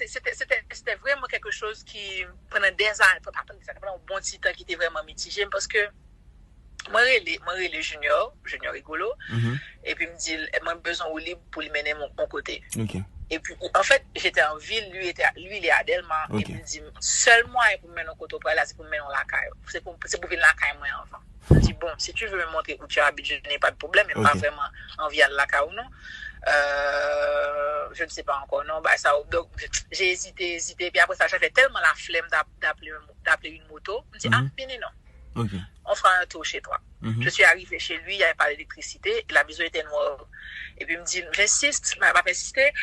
c'était vraiment quelque chose qui, pendant des années, pendant un bon petit temps, qui était vraiment mitigé, parce que moi, les junior rigolo, et puis me dit, moi, besoin de libre pour lui mener mon côté. Okay. Et puis, en fait, j'étais en ville, lui, il est à Delma, et il me dit, seul moyen pour me mener au côté, là, c'est pour me mener en la caille. C'est pour venir la caille, moi, enfant. Je dis, bon, si tu veux me montrer où tu habites, je n'ai pas de problème, mais pas vraiment envie de la caille ou non. Je ne sais pas encore, non, bah, ça, donc, j'ai hésité, puis après ça, j'avais tellement la flemme d'appeler une moto. Je me dis, venez, non. Okay. On fera un tour chez toi. Je suis arrivée chez lui, il n'y avait pas d'électricité, la maison était noire. Et puis il me dit, j'insiste, mais elle va pas insister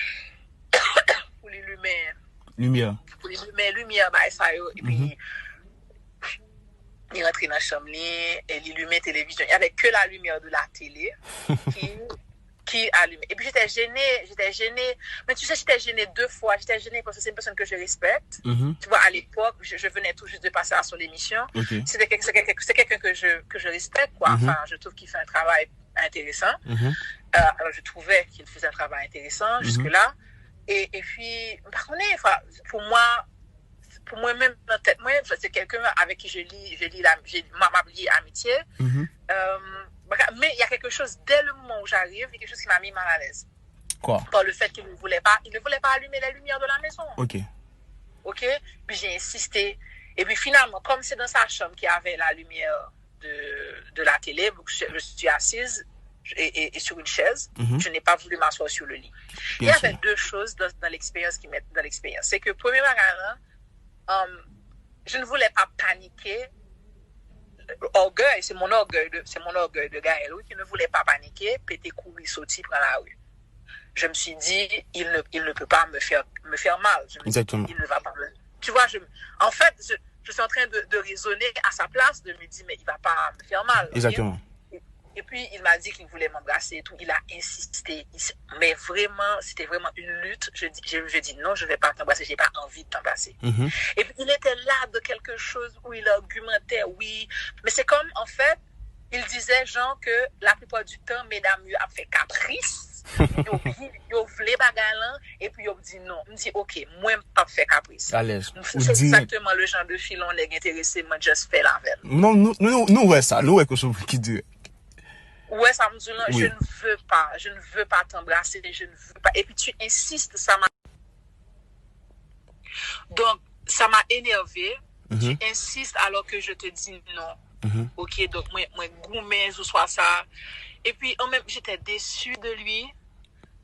pour les lumières. Pour les lumières, bah, ça, et puis, il rentrait dans la chambre, et il allumait la télévision. Il n'y avait que la lumière de la télé qui allumait. Et puis j'étais gênée. Mais tu sais, j'étais gênée 2 fois. J'étais gênée parce que c'est une personne que je respecte. Tu vois, à l'époque, je venais tout juste de passer à son émission. Okay. C'est quelqu'un que je respecte, quoi. Enfin, je trouve qu'il fait un travail intéressant. Alors, je trouvais qu'il faisait un travail intéressant jusque-là. Et puis, par contre, pour moi même dans tête, moi, c'est quelqu'un avec qui m'a lié amitié. Mais il y a quelque chose, dès le moment où j'arrive, il y a quelque chose qui m'a mis mal à l'aise. Quoi? Par le fait qu'il ne voulait pas allumer la lumière de la maison. Ok? Puis j'ai insisté. Et puis finalement, comme c'est dans sa chambre qu'il y avait la lumière de la télé, je suis assise et sur une chaise, je n'ai pas voulu m'asseoir sur le lit. Il y avait 2 choses dans l'expérience qui mettent dans l'expérience. C'est que, premier bagage, je ne voulais pas paniquer. Orgueil, c'est mon orgueil de Gaël, qui ne voulait pas paniquer, péter, courir, sauter, prendre la rue. Je me suis dit, il ne peut pas me faire mal. Exactement. Il ne va pas me... Tu vois, en fait, je suis en train de raisonner à sa place, de me dire, mais il va pas me faire mal. Exactement. Et puis, il m'a dit qu'il voulait m'embrasser et tout. Il a insisté. Mais vraiment, c'était vraiment une lutte. Je dis non, je ne vais pas t'embrasser. Je n'ai pas envie de t'embrasser. Et puis, il était là de quelque chose où il argumentait, oui. Mais c'est comme, en fait, il disait, genre, que la plupart du temps, mesdames, ils ont fait caprice. Ils ont voulu bagalan. Et puis, ils ont dit non. Je me dis, OK, moi, je ne pas fait caprice. À l'aise. C'est exactement le genre de filon qui est intéressé. Moi, je fais la veille. Non, nous, ouais, ça. Nous, ouais, quelque chose qui dit. Ouais, ça me dit non, oui. Je ne veux pas t'embrasser, je ne veux pas. Et puis tu insistes, ça m'a. Donc, ça m'a énervé. Tu insistes alors que je te dis non. Ok, donc moi, gourmet, je sois ça. Et puis, en même, j'étais déçue de lui.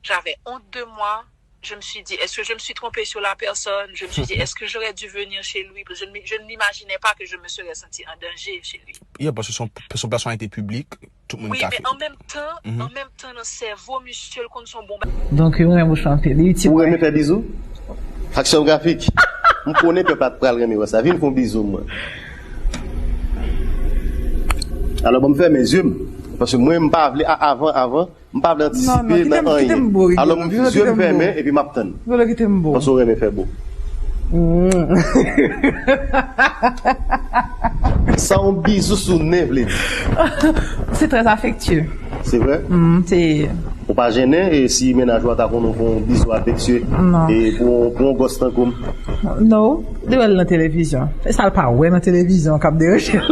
J'avais honte de moi. Je me suis dit, est-ce que je me suis trompée sur la personne? Je me suis dit, est-ce que j'aurais dû venir chez lui? Parce que je ne m'imaginais pas que je me serais sentie en danger chez lui. Oui, parce que son personnalité publique, tout le monde. Oui, mais en même temps, dans le cerveau, monsieur, le compte son bon. Donc, on aime chanter. Vous aimez faire bisous? Action graphique. On connaît pas de pral remis ça. Viens faire bisous, moi. Alors, bon, me faire mes yeux. Parce que moi, je ne pas avant, je ne pas anticiper dans rien. Alors, je me ferme et puis je m'attends. Parce que je me fais beau. Ça, un bisou sous le nez, c'est très affectueux. C'est vrai? C'est... Pour pas gêner, et si ménage va t'avoir un bisou affectueux, et pour un gosse comme. Non, de la télévision. Ça, pas ouais, la télévision, cap de recherche.